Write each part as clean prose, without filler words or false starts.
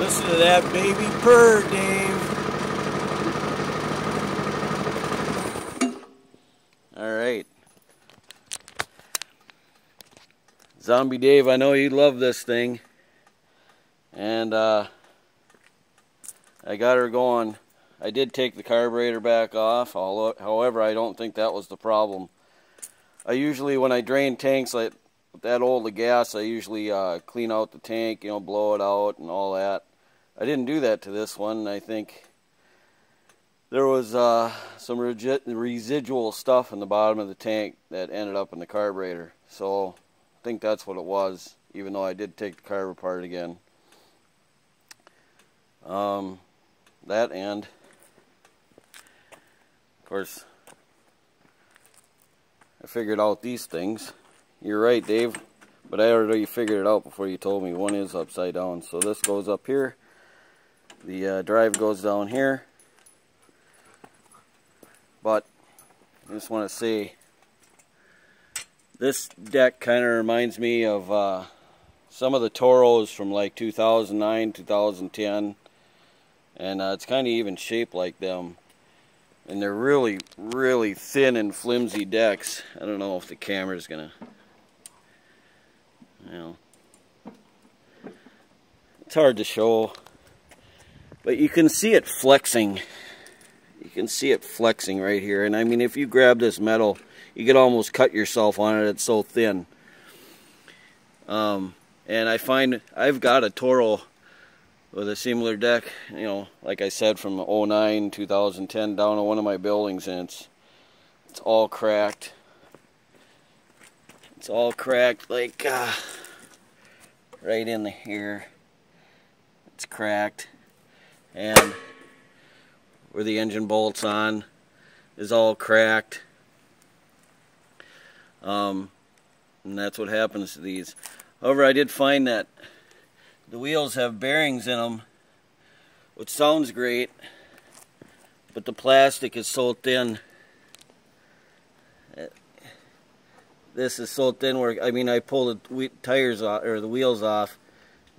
Listen to that baby purr, Dave. Alright. Zombie Dave, I know you love this thing. And I got her going. I did take the carburetor back off, however, I don't think that was the problem. I usually, when I drain tanks like that old of gas, I usually clean out the tank, you know, blow it out and all that. I didn't do that to this one. I think there was some residual stuff in the bottom of the tank that ended up in the carburetor. So I think that's what it was, even though I did take the carb apart again. That and, of course, I figured out these things. You're right, Dave, but I already figured it out before you told me. One is upside down. So this goes up here. The drive goes down here. But I just want to say, this deck kind of reminds me of some of the Toros from like 2009, 2010. And it's kind of even shaped like them. And they're really, really thin and flimsy decks. I don't know if the camera's gonna, you know, it's hard to show, but you can see it flexing. You can see it flexing right here. And I mean, if you grab this metal, you could almost cut yourself on it. It's so thin. And I find I've got a Toro with a similar deck, you know, like I said, from 09, 2010 down to one of my buildings, and it's all cracked. It's all cracked, like right in here. It's cracked, and where the engine bolts on is all cracked. And that's what happens to these. However, I did find that the wheels have bearings in them, which sounds great, but the plastic is so thin. This is so thin where, I mean, I pull the tires off, or the wheels off,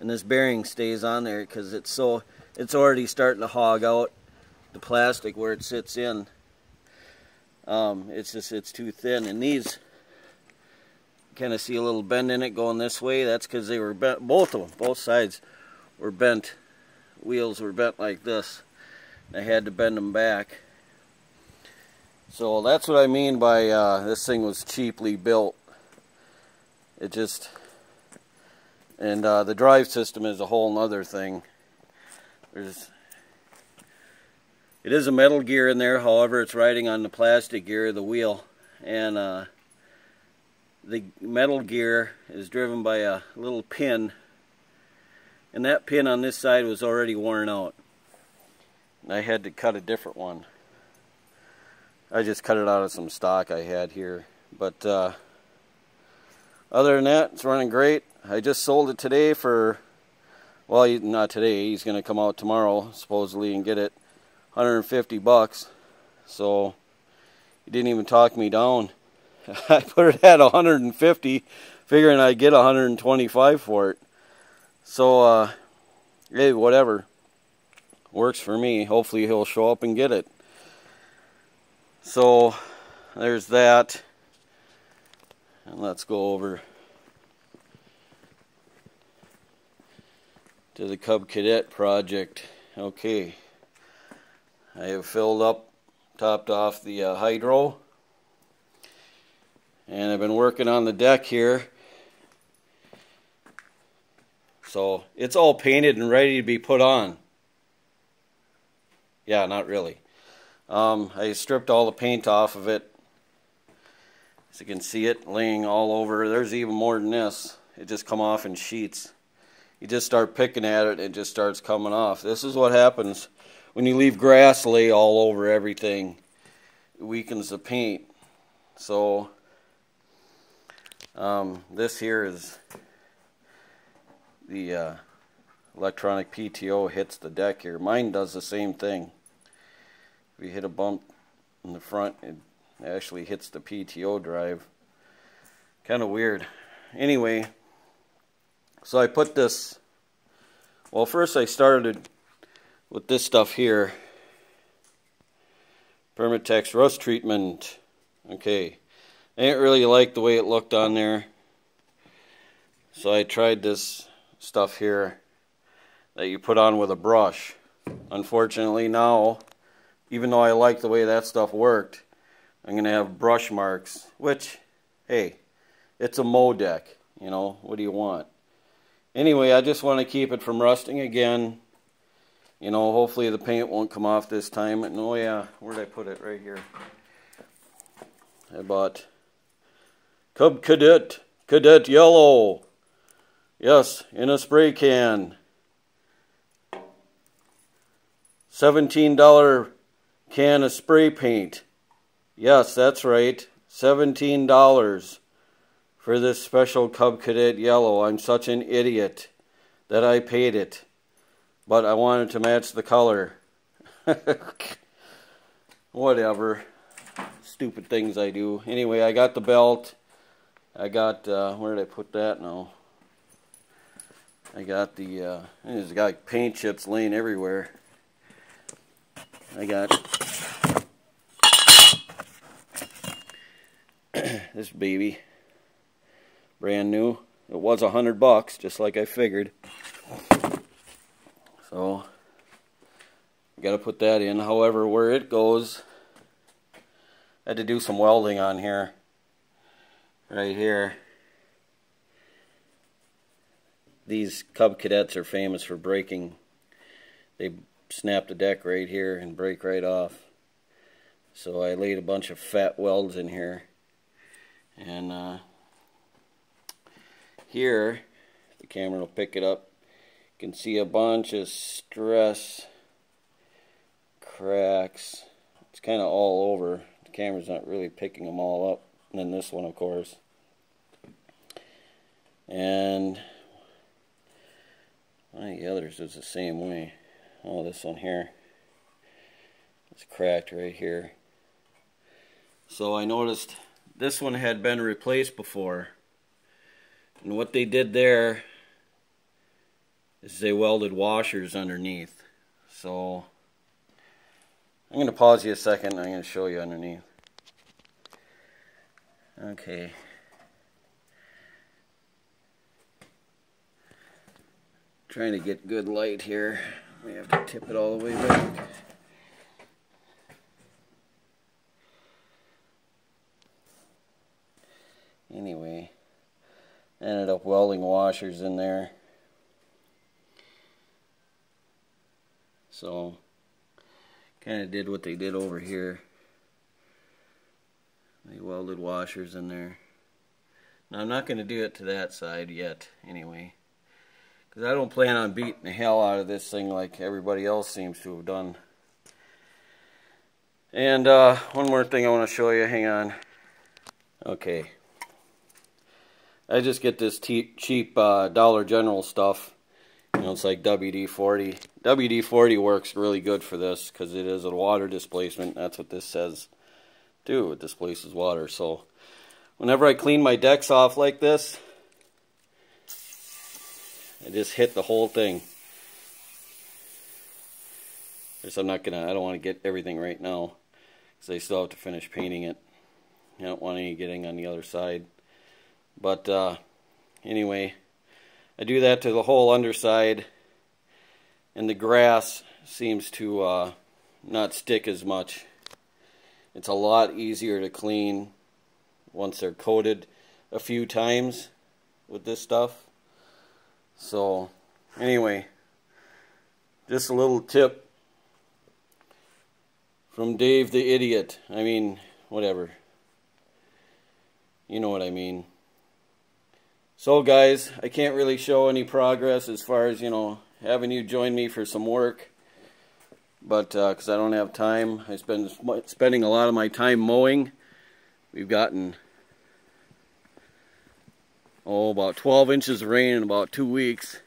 and this bearing stays on there because it's already starting to hog out the plastic where it sits in. It's too thin, and these, kind of see a little bend in it going this way. That's because they were bent. Both of them, both sides were bent. Wheels were bent like this. I had to bend them back. So that's what I mean by this thing was cheaply built. It just, and the drive system is a whole nother thing. It is a metal gear in there, however it's riding on the plastic gear of the wheel, and the metal gear is driven by a little pin, and that pin on this side was already worn out. And I had to cut a different one. I just cut it out of some stock I had here. But other than that, it's running great. I just sold it today for, well, not today. He's going to come out tomorrow, supposedly, and get it 150 bucks. So he didn't even talk me down. I put it at 150, figuring I'd get 125 for it. So, hey, whatever. Works for me. Hopefully he'll show up and get it. So, there's that. And let's go over to the Cub Cadet project. Okay. I have filled up, topped off the hydro. And I've been working on the deck here. So it's all painted and ready to be put on. Yeah, not really. I stripped all the paint off of it. As you can see it laying all over. There's even more than this. It just come off in sheets. You just start picking at it, it just starts coming off. This is what happens when you leave grass lay all over everything. It weakens the paint. So this here is the electronic PTO hits the deck here. Mine does the same thing. If you hit a bump in the front, it actually hits the PTO drive. Kind of weird. Anyway, so I put this Well, first I started with this stuff here. Permatex rust treatment. Okay. I didn't really like the way it looked on there. So I tried this stuff here that you put on with a brush. Unfortunately now, even though I like the way that stuff worked, I'm going to have brush marks, which, hey, it's a mow deck, you know, what do you want? Anyway, I just want to keep it from rusting again. You know, hopefully the paint won't come off this time. And oh yeah, where did I put it? Right here. I bought Cub Cadet Yellow. Yes, in a spray can. $17 can of spray paint. Yes, that's right. $17 for this special Cub Cadet Yellow. I'm such an idiot that I paid it. But I wanted to match the color. Whatever. Stupid things I do. Anyway, I got the belt. I got, where did I put that now? I got the, there's got paint chips laying everywhere. I got this baby. Brand new. It was $100, just like I figured. So, got to put that in. However, where it goes, I had to do some welding on here. Right here. These Cub Cadets are famous for breaking. They snap the deck right here and break right off. So I laid a bunch of fat welds in here. And here, the camera will pick it up. You can see a bunch of stress cracks. It's kind of all over. The camera's not really picking them all up. And then this one, of course. And one of the others is the same way. Oh, this one here. It's cracked right here. So I noticed this one had been replaced before. And what they did there is they welded washers underneath. So I'm going to pause you a second. I'm going to show you underneath. Okay. Trying to get good light here. We have to tip it all the way back. Anyway, I ended up welding washers in there. So, kind of did what they did over here. They welded washers in there. Now I'm not going to do it to that side yet, anyway. Because I don't plan on beating the hell out of this thing like everybody else seems to have done. And one more thing I want to show you. Hang on. Okay. I just get this cheap Dollar General stuff. You know, it's like WD-40. WD-40 works really good for this because it is a water displacement. That's what this says too. It displaces water. So whenever I clean my decks off like this, I just hit the whole thing. I don't want to get everything right now because I still have to finish painting it. I don't want any getting on the other side. But anyway, I do that to the whole underside, and the grass seems to not stick as much. It's a lot easier to clean once they're coated a few times with this stuff. So anyway, just a little tip from Dave the Idiot. I mean, whatever. You know what I mean. So guys, I can't really show any progress as far as, you know, having you join me for some work. But because I don't have time, I spending a lot of my time mowing. We've gotten about 12 inches of rain in about 2 weeks.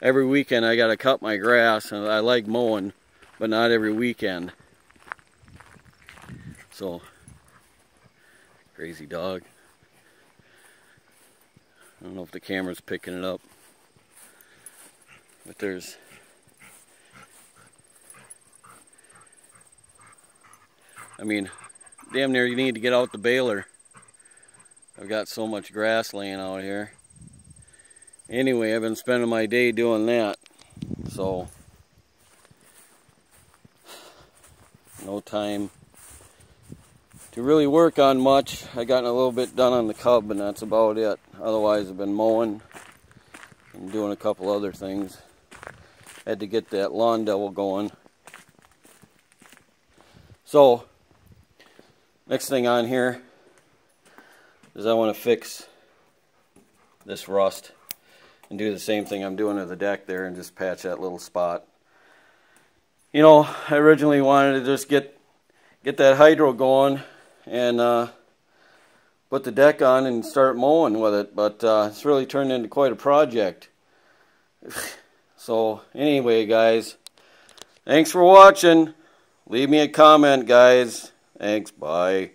Every weekend I gotta cut my grass, and I like mowing, but not every weekend. So, crazy dog. I don't know if the camera's picking it up. But there's damn near you need to get out the baler. I've got so much grass laying out here. Anyway, I've been spending my day doing that. So, no time to really work on much. I got a little bit done on the cub, and that's about it. Otherwise, I've been mowing and doing a couple other things. Had to get that lawn devil going. So, next thing on here is I want to fix this rust and do the same thing I'm doing to the deck there and just patch that little spot. You know, I originally wanted to just get that hydro going and put the deck on and start mowing with it, but it's really turned into quite a project. So anyway, guys, thanks for watching. Leave me a comment, guys. Thanks, bye.